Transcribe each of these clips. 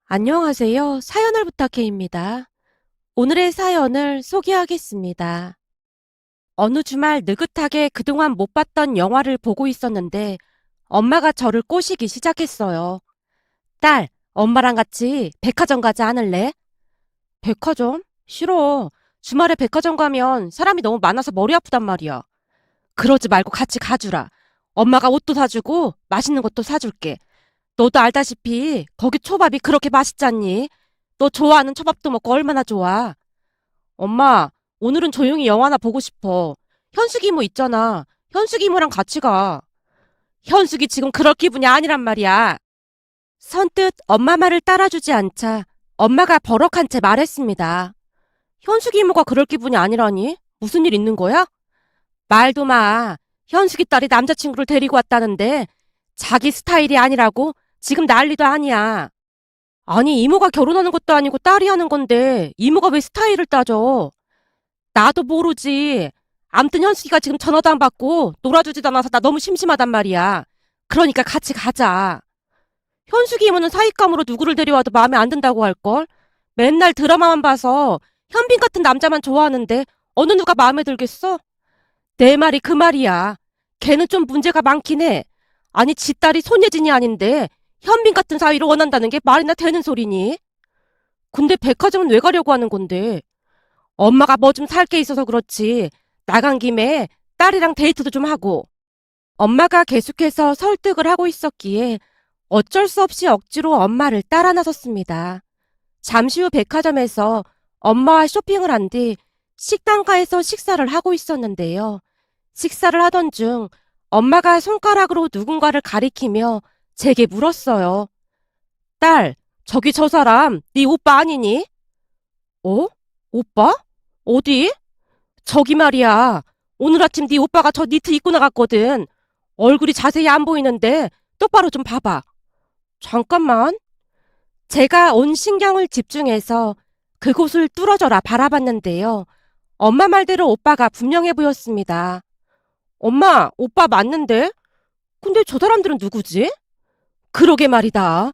안녕하세요. 사연을 부탁해입니다. 오늘의 사연을 소개하겠습니다. 어느 주말 느긋하게 그동안 못 봤던 영화를 보고 있었는데 엄마가 저를 꼬시기 시작했어요. 딸, 엄마랑 같이 백화점 가지 않을래? 백화점? 싫어. 주말에 백화점 가면 사람이 너무 많아서 머리 아프단 말이야. 그러지 말고 같이 가주라. 엄마가 옷도 사주고 맛있는 것도 사줄게. 너도 알다시피 거기 초밥이 그렇게 맛있잖니? 너 좋아하는 초밥도 먹고 얼마나 좋아. 엄마, 오늘은 조용히 영화나 보고 싶어. 현숙 이모 있잖아. 현숙 이모랑 같이 가. 현숙이 지금 그럴 기분이 아니란 말이야. 선뜻 엄마 말을 따라주지 않자 엄마가 버럭한 채 말했습니다. 현숙 이모가 그럴 기분이 아니라니? 무슨 일 있는 거야? 말도 마. 현숙이 딸이 남자친구를 데리고 왔다는데 자기 스타일이 아니라고 지금 난리도 아니야. 아니, 이모가 결혼하는 것도 아니고 딸이 하는 건데 이모가 왜 스타일을 따져? 나도 모르지. 암튼 현숙이가 지금 전화도 안 받고 놀아주지도 않아서 나 너무 심심하단 말이야. 그러니까 같이 가자. 현숙이 이모는 사윗감으로 누구를 데려와도 마음에 안 든다고 할걸? 맨날 드라마만 봐서 현빈 같은 남자만 좋아하는데 어느 누가 마음에 들겠어? 내 말이 그 말이야. 걔는 좀 문제가 많긴 해. 아니, 지 딸이 손예진이 아닌데 현빈 같은 사위를 원한다는 게 말이나 되는 소리니? 근데 백화점은 왜 가려고 하는 건데? 엄마가 뭐 좀 살 게 있어서 그렇지. 나간 김에 딸이랑 데이트도 좀 하고. 엄마가 계속해서 설득을 하고 있었기에 어쩔 수 없이 억지로 엄마를 따라 나섰습니다. 잠시 후 백화점에서 엄마와 쇼핑을 한 뒤 식당가에서 식사를 하고 있었는데요. 식사를 하던 중 엄마가 손가락으로 누군가를 가리키며 제게 물었어요. 딸, 저기 저 사람 네 오빠 아니니? 어? 오빠? 어디? 저기 말이야. 오늘 아침 네 오빠가 저 니트 입고 나갔거든. 얼굴이 자세히 안 보이는데 똑바로 좀 봐봐. 잠깐만. 제가 온 신경을 집중해서 그곳을 뚫어져라 바라봤는데요. 엄마 말대로 오빠가 분명해 보였습니다. 엄마, 오빠 맞는데? 근데 저 사람들은 누구지? 그러게 말이다.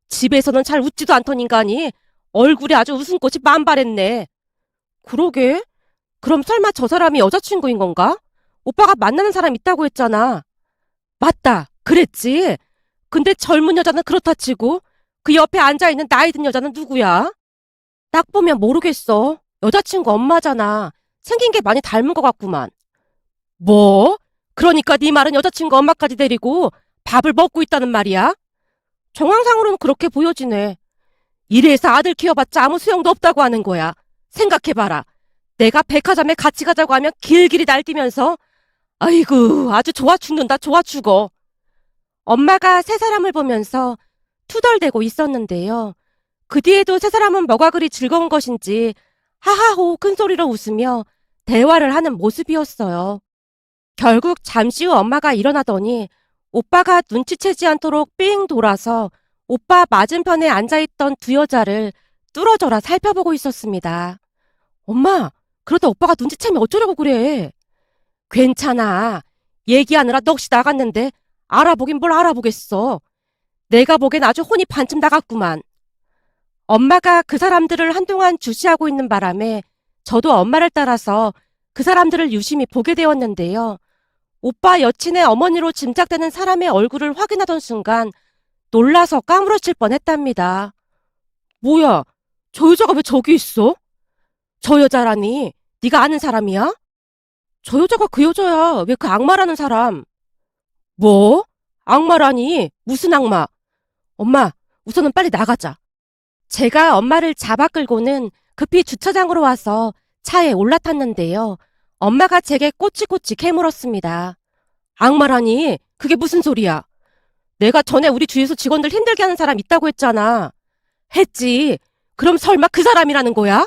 집에서는 잘 웃지도 않던 인간이 얼굴에 아주 웃음꽃이 만발했네. 그러게? 그럼 설마 저 사람이 여자친구인 건가? 오빠가 만나는 사람 있다고 했잖아. 맞다. 그랬지. 근데 젊은 여자는 그렇다 치고 그 옆에 앉아있는 나이 든 여자는 누구야? 딱 보면 모르겠어. 여자친구 엄마잖아. 생긴 게 많이 닮은 것 같구만. 뭐? 그러니까 네 말은 여자친구 엄마까지 데리고 밥을 먹고 있다는 말이야? 정황상으로는 그렇게 보여지네. 이래서 아들 키워봤자 아무 소용도 없다고 하는 거야. 생각해봐라. 내가 백화점에 같이 가자고 하면 길길이 날뛰면서 아이고 아주 좋아 죽는다 좋아 죽어. 엄마가 세 사람을 보면서 투덜대고 있었는데요. 그 뒤에도 세 사람은 뭐가 그리 즐거운 것인지 하하호 큰 소리로 웃으며 대화를 하는 모습이었어요. 결국 잠시 후 엄마가 일어나더니 오빠가 눈치채지 않도록 삥 돌아서 오빠 맞은편에 앉아있던 두 여자를 뚫어져라 살펴보고 있었습니다. 엄마, 그러다 오빠가 눈치채면 어쩌려고 그래? 괜찮아. 얘기하느라 넋이 나갔는데 알아보긴 뭘 알아보겠어. 내가 보기엔 아주 혼이 반쯤 나갔구만. 엄마가 그 사람들을 한동안 주시하고 있는 바람에 저도 엄마를 따라서 그 사람들을 유심히 보게 되었는데요. 오빠 여친의 어머니로 짐작되는 사람의 얼굴을 확인하던 순간 놀라서 까무러칠 뻔했답니다. 뭐야, 저 여자가 왜 저기 있어? 저 여자라니, 네가 아는 사람이야? 저 여자가 그 여자야. 왜 그 악마라는 사람? 뭐? 악마라니? 무슨 악마? 엄마, 우선은 빨리 나가자. 제가 엄마를 잡아 끌고는 급히 주차장으로 와서 차에 올라탔는데요. 엄마가 제게 꼬치꼬치 캐물었습니다. 악마라니? 그게 무슨 소리야? 내가 전에 우리 주유소 직원들 힘들게 하는 사람 있다고 했잖아. 했지. 그럼 설마 그 사람이라는 거야?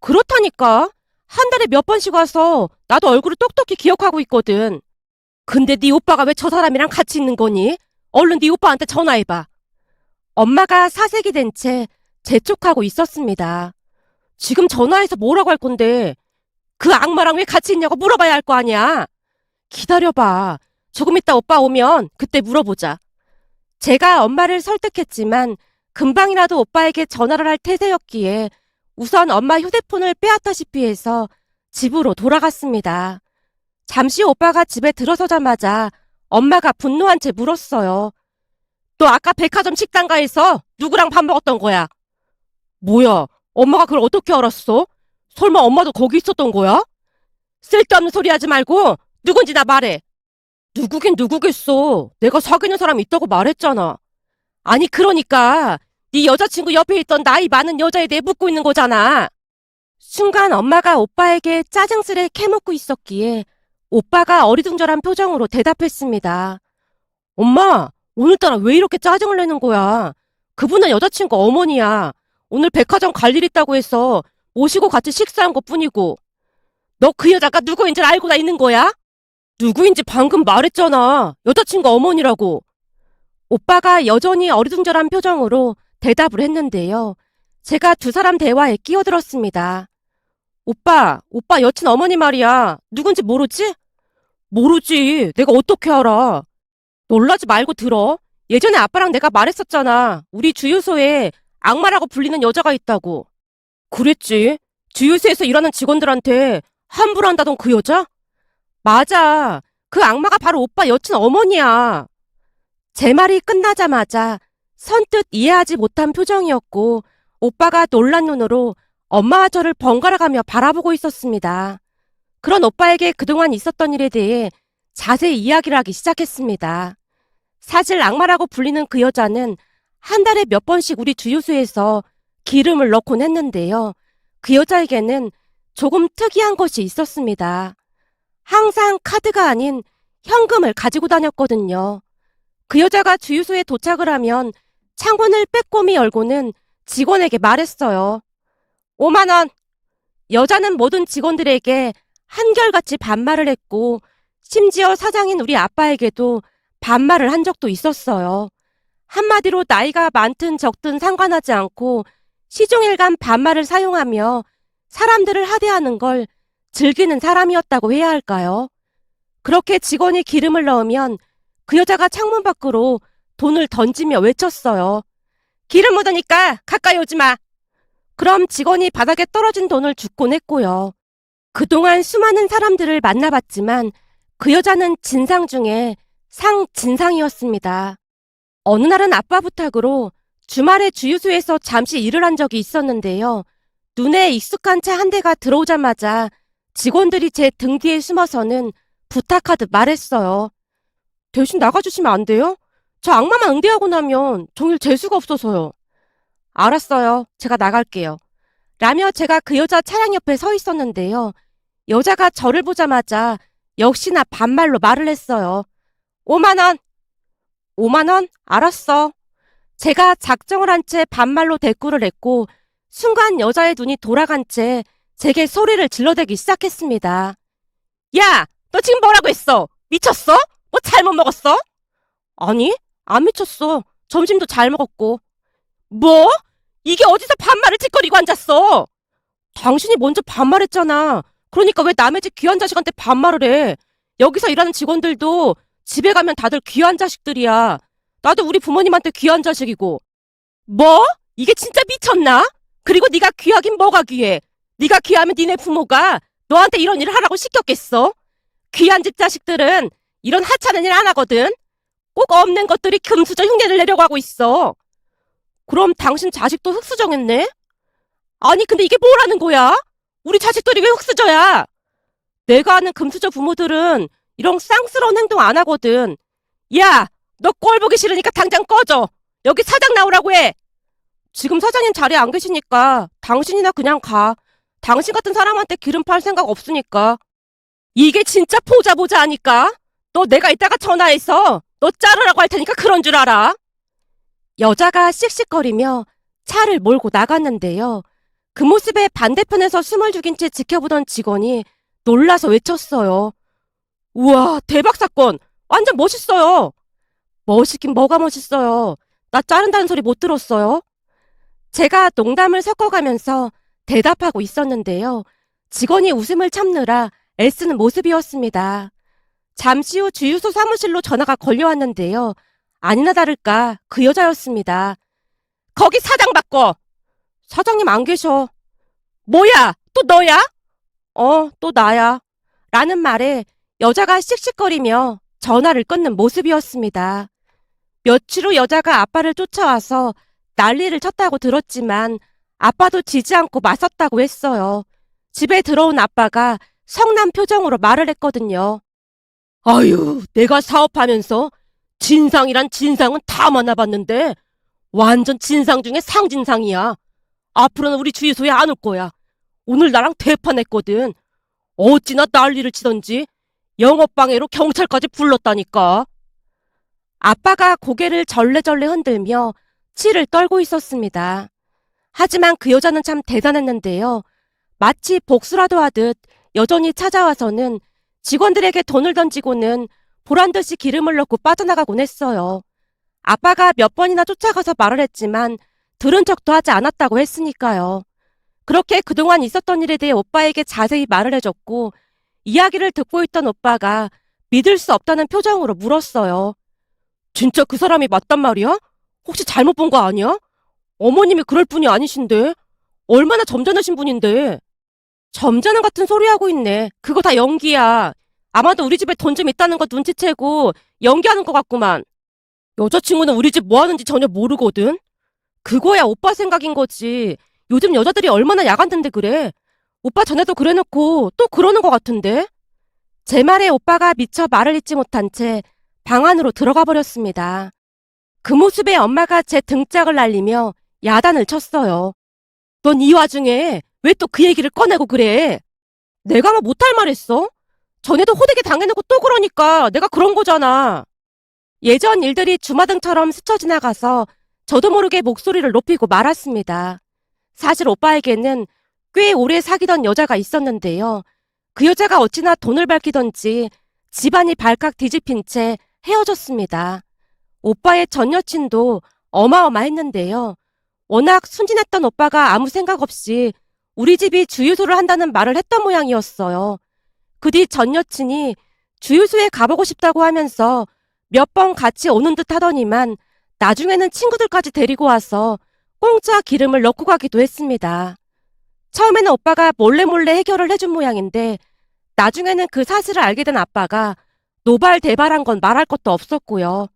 그렇다니까. 한 달에 몇 번씩 와서 나도 얼굴을 똑똑히 기억하고 있거든. 근데 네 오빠가 왜 저 사람이랑 같이 있는 거니? 얼른 네 오빠한테 전화해봐. 엄마가 사색이 된 채 재촉하고 있었습니다. 지금 전화해서 뭐라고 할 건데? 그 악마랑 왜 같이 있냐고 물어봐야 할 거 아니야? 기다려봐. 조금 이따 오빠 오면 그때 물어보자. 제가 엄마를 설득했지만 금방이라도 오빠에게 전화를 할 태세였기에 우선 엄마 휴대폰을 빼앗다시피 해서 집으로 돌아갔습니다. 잠시 오빠가 집에 들어서자마자 엄마가 분노한 채 물었어요. 너 아까 백화점 식당가에서 누구랑 밥 먹었던 거야? 뭐야, 엄마가 그걸 어떻게 알았어? 설마 엄마도 거기 있었던 거야? 쓸데없는 소리 하지 말고 누군지 나 말해. 누구긴 누구겠어. 내가 사귀는 사람 있다고 말했잖아. 아니 그러니까 네 여자친구 옆에 있던 나이 많은 여자에 대해 묻고 있는 거잖아. 순간 엄마가 오빠에게 짜증스레 캐묻고 있었기에 오빠가 어리둥절한 표정으로 대답했습니다. 엄마, 오늘따라 왜 이렇게 짜증을 내는 거야? 그분은 여자친구 어머니야. 오늘 백화점 갈 일 있다고 해서 모시고 같이 식사한 것뿐이고. 너 그 여자가 누구인지 알고 다 있는 거야? 누구인지 방금 말했잖아. 여자친구 어머니라고. 오빠가 여전히 어리둥절한 표정으로 대답을 했는데요. 제가 두 사람 대화에 끼어들었습니다. 오빠 여친 어머니 말이야. 누군지 모르지? 모르지. 내가 어떻게 알아? 놀라지 말고 들어. 예전에 아빠랑 내가 말했었잖아. 우리 주유소에 악마라고 불리는 여자가 있다고. 그랬지. 주유소에서 일하는 직원들한테 함부로 한다던 그 여자? 맞아. 그 악마가 바로 오빠 여친 어머니야. 제 말이 끝나자마자 선뜻 이해하지 못한 표정이었고 오빠가 놀란 눈으로 엄마와 저를 번갈아가며 바라보고 있었습니다. 그런 오빠에게 그동안 있었던 일에 대해 자세히 이야기를 하기 시작했습니다. 사실 악마라고 불리는 그 여자는 한 달에 몇 번씩 우리 주유소에서 기름을 넣곤 했는데요. 그 여자에게는 조금 특이한 것이 있었습니다. 항상 카드가 아닌 현금을 가지고 다녔거든요. 그 여자가 주유소에 도착을 하면 창문을 빼꼼히 열고는 직원에게 말했어요. 5만 원. 여자는 모든 직원들에게 한결같이 반말을 했고 심지어 사장인 우리 아빠에게도 반말을 한 적도 있었어요. 한마디로 나이가 많든 적든 상관하지 않고 시종일관 반말을 사용하며 사람들을 하대하는 걸 즐기는 사람이었다고 해야 할까요? 그렇게 직원이 기름을 넣으면 그 여자가 창문 밖으로 돈을 던지며 외쳤어요. 기름 묻으니까 가까이 오지 마. 그럼 직원이 바닥에 떨어진 돈을 줍곤 했고요. 그동안 수많은 사람들을 만나봤지만 그 여자는 진상 중에 상진상이었습니다. 어느 날은 아빠 부탁으로 주말에 주유소에서 잠시 일을 한 적이 있었는데요. 눈에 익숙한 차 한 대가 들어오자마자 직원들이 제 등 뒤에 숨어서는 부탁하듯 말했어요. 대신 나가주시면 안 돼요? 저 악마만 응대하고 나면 종일 재수가 없어서요. 알았어요. 제가 나갈게요. 라며 제가 그 여자 차량 옆에 서 있었는데요. 여자가 저를 보자마자 역시나 반말로 말을 했어요. 5만 원. 5만 원? 알았어. 제가 작정을 한 채 반말로 대꾸를 했고 순간 여자의 눈이 돌아간 채 제게 소리를 질러대기 시작했습니다. 야! 너 지금 뭐라고 했어? 미쳤어? 뭐 잘못 먹었어? 아니, 안 미쳤어. 점심도 잘 먹었고. 뭐? 이게 어디서 반말을 짓거리고 앉았어? 당신이 먼저 반말했잖아. 그러니까 왜 남의 집 귀한 자식한테 반말을 해? 여기서 일하는 직원들도 집에 가면 다들 귀한 자식들이야. 나도 우리 부모님한테 귀한 자식이고. 뭐? 이게 진짜 미쳤나? 그리고 네가 귀하긴 뭐가 귀해? 네가 귀하면 니네 부모가 너한테 이런 일을 하라고 시켰겠어? 귀한 집 자식들은 이런 하찮은 일 안 하거든. 꼭 없는 것들이 금수저 흉내를 내려고 하고 있어. 그럼 당신 자식도 흙수저겠네? 아니 근데 이게 뭐라는 거야? 우리 자식들이 왜 흙수저야? 내가 아는 금수저 부모들은 이런 쌍스러운 행동 안 하거든. 야, 너 꼴 보기 싫으니까 당장 꺼져. 여기 사장 나오라고 해. 지금 사장님 자리에 안 계시니까 당신이나 그냥 가. 당신 같은 사람한테 기름 팔 생각 없으니까. 이게 진짜 보자 하니까. 너 내가 이따가 전화해서 너 자르라고 할 테니까 그런 줄 알아. 여자가 씩씩거리며 차를 몰고 나갔는데요. 그 모습에 반대편에서 숨을 죽인 채 지켜보던 직원이 놀라서 외쳤어요. 우와, 대박 사건. 완전 멋있어요. 멋있긴 뭐가 멋있어요. 나 자른다는 소리 못 들었어요. 제가 농담을 섞어가면서 대답하고 있었는데요. 직원이 웃음을 참느라 애쓰는 모습이었습니다. 잠시 후 주유소 사무실로 전화가 걸려왔는데요. 아니나 다를까 그 여자였습니다. 거기 사장 바꿔. 사장님 안 계셔. 뭐야? 또 너야? 또 나야. 라는 말에 여자가 씩씩거리며 전화를 끊는 모습이었습니다. 며칠 후 여자가 아빠를 쫓아와서 난리를 쳤다고 들었지만 아빠도 지지 않고 맞섰다고 했어요. 집에 들어온 아빠가 성난 표정으로 말을 했거든요. 아유, 내가 사업하면서 진상이란 진상은 다 만나봤는데 완전 진상 중에 상진상이야. 앞으로는 우리 주유소에 안 올 거야. 오늘 나랑 대판했거든. 어찌나 난리를 치던지 영업방해로 경찰까지 불렀다니까. 아빠가 고개를 절레절레 흔들며 치를 떨고 있었습니다. 하지만 그 여자는 참 대단했는데요. 마치 복수라도 하듯 여전히 찾아와서는 직원들에게 돈을 던지고는 보란듯이 기름을 넣고 빠져나가곤 했어요. 아빠가 몇 번이나 쫓아가서 말을 했지만 들은 척도 하지 않았다고 했으니까요. 그렇게 그동안 있었던 일에 대해 오빠에게 자세히 말을 해줬고 이야기를 듣고 있던 오빠가 믿을 수 없다는 표정으로 물었어요. 진짜 그 사람이 맞단 말이야? 혹시 잘못 본 거 아니야? 어머님이 그럴 분이 아니신데. 얼마나 점잖으신 분인데. 점잖은 같은 소리 하고 있네. 그거 다 연기야. 아마도 우리 집에 돈 좀 있다는 거 눈치채고 연기하는 것 같구만. 여자친구는 우리 집 뭐 하는지 전혀 모르거든. 그거야 오빠 생각인 거지. 요즘 여자들이 얼마나 야간든데 그래. 오빠 전에도 그래놓고 또 그러는 것 같은데. 제 말에 오빠가 미처 말을 잇지 못한 채 방 안으로 들어가 버렸습니다. 그 모습에 엄마가 제 등짝을 날리며 야단을 쳤어요. 넌 이 와중에 왜 또 그 얘기를 꺼내고 그래? 내가 뭐 못할 말 했어? 전에도 호되게 당해놓고 또 그러니까 내가 그런 거잖아. 예전 일들이 주마등처럼 스쳐 지나가서 저도 모르게 목소리를 높이고 말았습니다. 사실 오빠에게는 꽤 오래 사귀던 여자가 있었는데요. 그 여자가 어찌나 돈을 밝히던지 집안이 발칵 뒤집힌 채 헤어졌습니다. 오빠의 전 여친도 어마어마했는데요. 워낙 순진했던 오빠가 아무 생각 없이 우리 집이 주유소를 한다는 말을 했던 모양이었어요. 그 뒤 전 여친이 주유소에 가보고 싶다고 하면서 몇 번 같이 오는 듯 하더니만 나중에는 친구들까지 데리고 와서 공짜 기름을 넣고 가기도 했습니다. 처음에는 오빠가 몰래 해결을 해준 모양인데 나중에는 그 사실을 알게 된 아빠가 노발대발한 건 말할 것도 없었고요.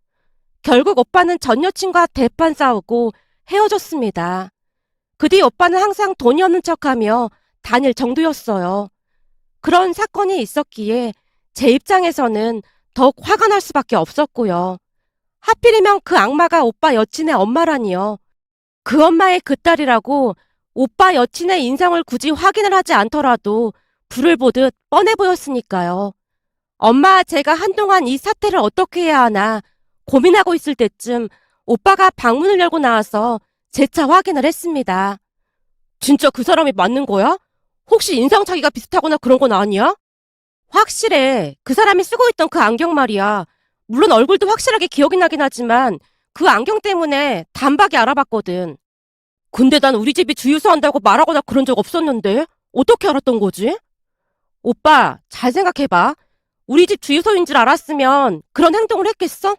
결국 오빠는 전 여친과 대판 싸우고 헤어졌습니다. 그 뒤 오빠는 항상 돈이 없는 척하며 다닐 정도였어요. 그런 사건이 있었기에 제 입장에서는 더욱 화가 날 수밖에 없었고요. 하필이면 그 악마가 오빠 여친의 엄마라니요. 그 엄마의 그 딸이라고 오빠 여친의 인상을 굳이 확인을 하지 않더라도 불을 보듯 뻔해 보였으니까요. 엄마, 제가 한동안 이 사태를 어떻게 해야 하나 고민하고 있을 때쯤 오빠가 방문을 열고 나와서 재차 확인을 했습니다. 진짜 그 사람이 맞는 거야? 혹시 인상차기가 비슷하거나 그런 건 아니야? 확실해. 그 사람이 쓰고 있던 그 안경 말이야. 물론 얼굴도 확실하게 기억이 나긴 하지만 그 안경 때문에 단박에 알아봤거든. 근데 난 우리 집이 주유소 한다고 말하거나 그런 적 없었는데 어떻게 알았던 거지? 오빠, 잘 생각해봐. 우리 집 주유소인 줄 알았으면 그런 행동을 했겠어?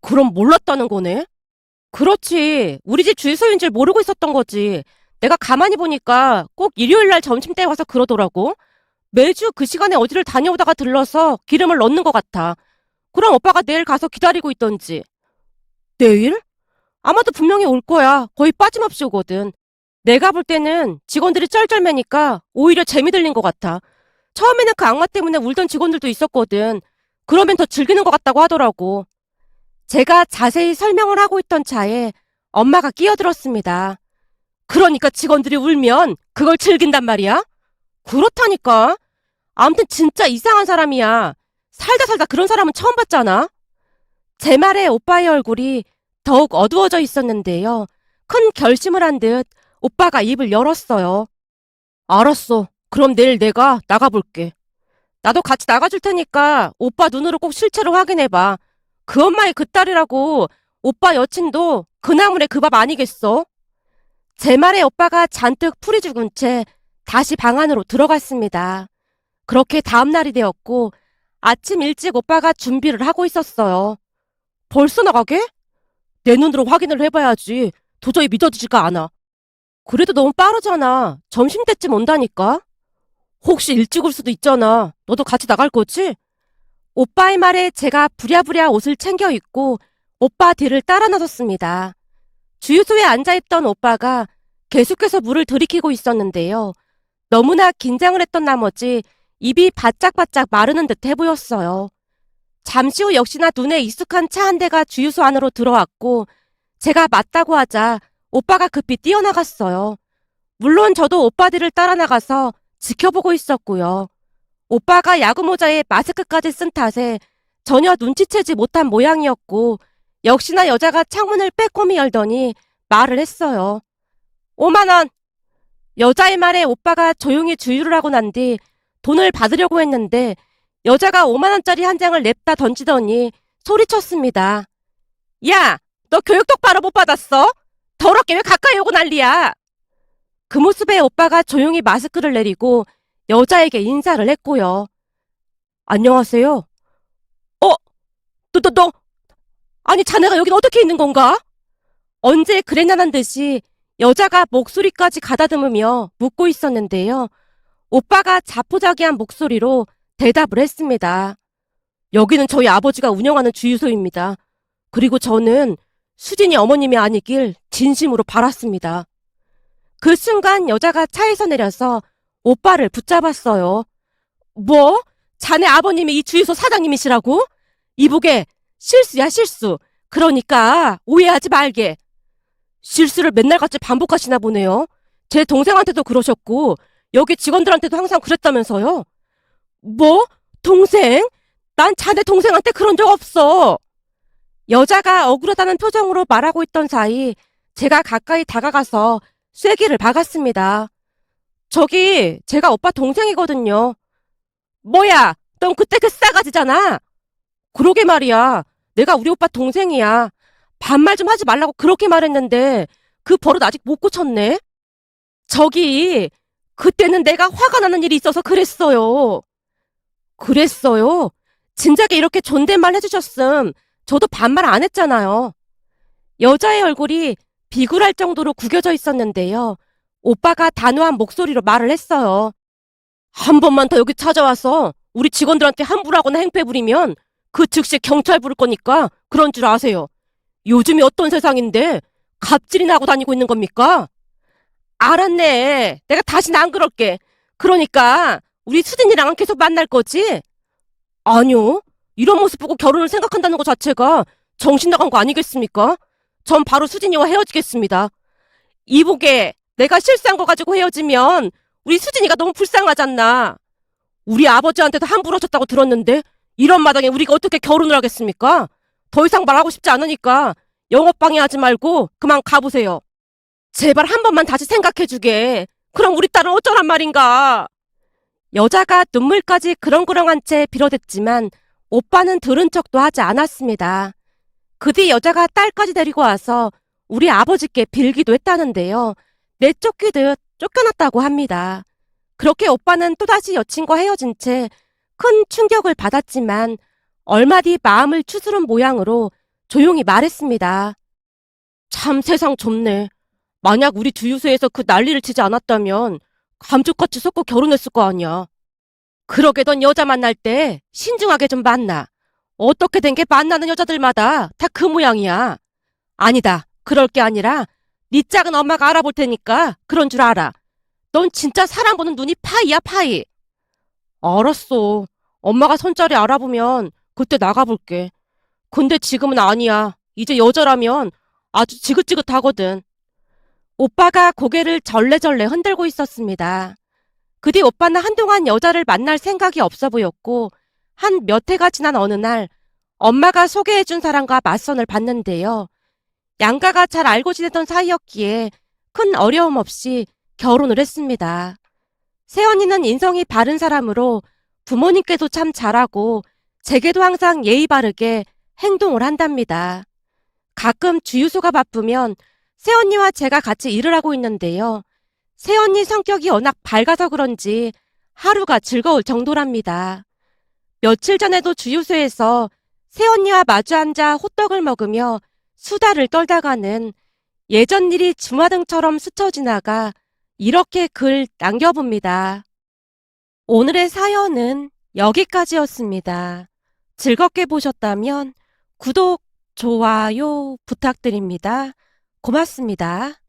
그럼 몰랐다는 거네? 그렇지. 우리 집 주유소인 줄 모르고 있었던 거지. 내가 가만히 보니까 꼭 일요일 날 점심때 와서 그러더라고. 매주 그 시간에 어디를 다녀오다가 들러서 기름을 넣는 것 같아. 그럼 오빠가 내일 가서 기다리고 있던지. 내일? 아마도 분명히 올 거야. 거의 빠짐없이 오거든. 내가 볼 때는 직원들이 쩔쩔매니까 오히려 재미 들린 것 같아. 처음에는 그 악마 때문에 울던 직원들도 있었거든. 그러면 더 즐기는 것 같다고 하더라고. 제가 자세히 설명을 하고 있던 차에 엄마가 끼어들었습니다. 그러니까 직원들이 울면 그걸 즐긴단 말이야? 그렇다니까. 아무튼 진짜 이상한 사람이야. 살다 살다 그런 사람은 처음 봤잖아. 제 말에 오빠의 얼굴이 더욱 어두워져 있었는데요. 큰 결심을 한 듯 오빠가 입을 열었어요. 알았어. 그럼 내일 내가 나가볼게. 나도 같이 나가줄 테니까 오빠 눈으로 꼭 실체를 확인해봐. 그 엄마의 그 딸이라고 오빠 여친도 그 나물의 그 밥 아니겠어? 제 말에 오빠가 잔뜩 풀이 죽은 채 다시 방 안으로 들어갔습니다. 그렇게 다음날이 되었고 아침 일찍 오빠가 준비를 하고 있었어요. 벌써 나가게? 내 눈으로 확인을 해봐야지. 도저히 믿어지지가 않아. 그래도 너무 빠르잖아. 점심때쯤 온다니까? 혹시 일찍 올 수도 있잖아. 너도 같이 나갈 거지? 오빠의 말에 제가 부랴부랴 옷을 챙겨 입고 오빠 뒤를 따라 나섰습니다. 주유소에 앉아있던 오빠가 계속해서 물을 들이키고 있었는데요. 너무나 긴장을 했던 나머지 입이 바짝바짝 마르는 듯해 보였어요. 잠시 후 역시나 눈에 익숙한 차 한 대가 주유소 안으로 들어왔고 제가 맞다고 하자 오빠가 급히 뛰어나갔어요. 물론 저도 오빠 뒤를 따라 나가서 지켜보고 있었고요. 오빠가 야구 모자에 마스크까지 쓴 탓에 전혀 눈치채지 못한 모양이었고 역시나 여자가 창문을 빼꼼히 열더니 말을 했어요. 5만 원! 여자의 말에 오빠가 조용히 주유를 하고 난 뒤 돈을 받으려고 했는데 여자가 5만 원짜리 한 장을 냅다 던지더니 소리쳤습니다. 야! 너 교육 똑바로 못 받았어? 더럽게 왜 가까이 오고 난리야? 그 모습에 오빠가 조용히 마스크를 내리고 여자에게 인사를 했고요. 안녕하세요. 너, 아니 자네가 여긴 어떻게 있는 건가? 언제 그랬냐는 듯이 여자가 목소리까지 가다듬으며 묻고 있었는데요. 오빠가 자포자기한 목소리로 대답을 했습니다. 여기는 저희 아버지가 운영하는 주유소입니다. 그리고 저는 수진이 어머님이 아니길 진심으로 바랐습니다. 그 순간 여자가 차에서 내려서 오빠를 붙잡았어요. 뭐? 자네 아버님이 이 주유소 사장님이시라고? 이보게, 실수야 실수. 그러니까 오해하지 말게. 실수를 맨날같이 반복하시나 보네요. 제 동생한테도 그러셨고 여기 직원들한테도 항상 그랬다면서요. 뭐? 동생? 난 자네 동생한테 그런 적 없어. 여자가 억울하다는 표정으로 말하고 있던 사이 제가 가까이 다가가서 쐐기를 박았습니다. 저기 제가 오빠 동생이거든요. 뭐야? 넌 그때 그 싸가지잖아. 그러게 말이야. 내가 우리 오빠 동생이야. 반말 좀 하지 말라고 그렇게 말했는데 그 버릇 아직 못 고쳤네. 저기 그때는 내가 화가 나는 일이 있어서 그랬어요. 그랬어요? 진작에 이렇게 존댓말 해주셨음 저도 반말 안 했잖아요. 여자의 얼굴이 비굴할 정도로 구겨져 있었는데요. 오빠가 단호한 목소리로 말을 했어요. 한 번만 더 여기 찾아와서 우리 직원들한테 함부로 하거나 행패 부리면 그 즉시 경찰 부를 거니까 그런 줄 아세요. 요즘이 어떤 세상인데 갑질이나 하고 다니고 있는 겁니까? 알았네. 내가 다시는 안 그럴게. 그러니까 우리 수진이랑은 계속 만날 거지? 아니요. 이런 모습 보고 결혼을 생각한다는 것 자체가 정신 나간 거 아니겠습니까? 전 바로 수진이와 헤어지겠습니다. 이보게, 내가 실수한 거 가지고 헤어지면 우리 수진이가 너무 불쌍하잖나. 우리 아버지한테도 함부로 하셨다고 들었는데 이런 마당에 우리가 어떻게 결혼을 하겠습니까? 더 이상 말하고 싶지 않으니까 영업방해하지 말고 그만 가보세요. 제발 한 번만 다시 생각해주게. 그럼 우리 딸은 어쩌란 말인가? 여자가 눈물까지 그렁그렁한 채 빌어댔지만 오빠는 들은 척도 하지 않았습니다. 그 뒤 여자가 딸까지 데리고 와서 우리 아버지께 빌기도 했다는데요. 내쫓기듯 쫓겨났다고 합니다. 그렇게 오빠는 또다시 여친과 헤어진 채 큰 충격을 받았지만 얼마 뒤 마음을 추스른 모양으로 조용히 말했습니다. 참 세상 좁네. 만약 우리 주유소에서 그 난리를 치지 않았다면 감쪽같이 섞고 결혼했을 거 아니야. 그러게 넌 여자 만날 때 신중하게 좀 만나. 어떻게 된 게 만나는 여자들마다 다 그 모양이야. 아니다. 그럴 게 아니라 네 작은 엄마가 알아볼 테니까 그런 줄 알아. 넌 진짜 사람 보는 눈이 파이야 파이. 알았어. 엄마가 손자리 알아보면 그때 나가볼게. 근데 지금은 아니야. 이제 여자라면 아주 지긋지긋하거든. 오빠가 고개를 절레절레 흔들고 있었습니다. 그 뒤 오빠는 한동안 여자를 만날 생각이 없어 보였고 한 몇 해가 지난 어느 날 엄마가 소개해준 사람과 맞선을 봤는데요. 양가가 잘 알고 지내던 사이였기에 큰 어려움 없이 결혼을 했습니다. 새언니는 인성이 바른 사람으로 부모님께도 참 잘하고 제게도 항상 예의 바르게 행동을 한답니다. 가끔 주유소가 바쁘면 새언니와 제가 같이 일을 하고 있는데요. 새언니 성격이 워낙 밝아서 그런지 하루가 즐거울 정도랍니다. 며칠 전에도 주유소에서 새언니와 마주 앉아 호떡을 먹으며 수다를 떨다가는 예전 일이 주마등처럼 스쳐 지나가 이렇게 글 남겨봅니다. 오늘의 사연은 여기까지였습니다. 즐겁게 보셨다면 구독, 좋아요 부탁드립니다. 고맙습니다.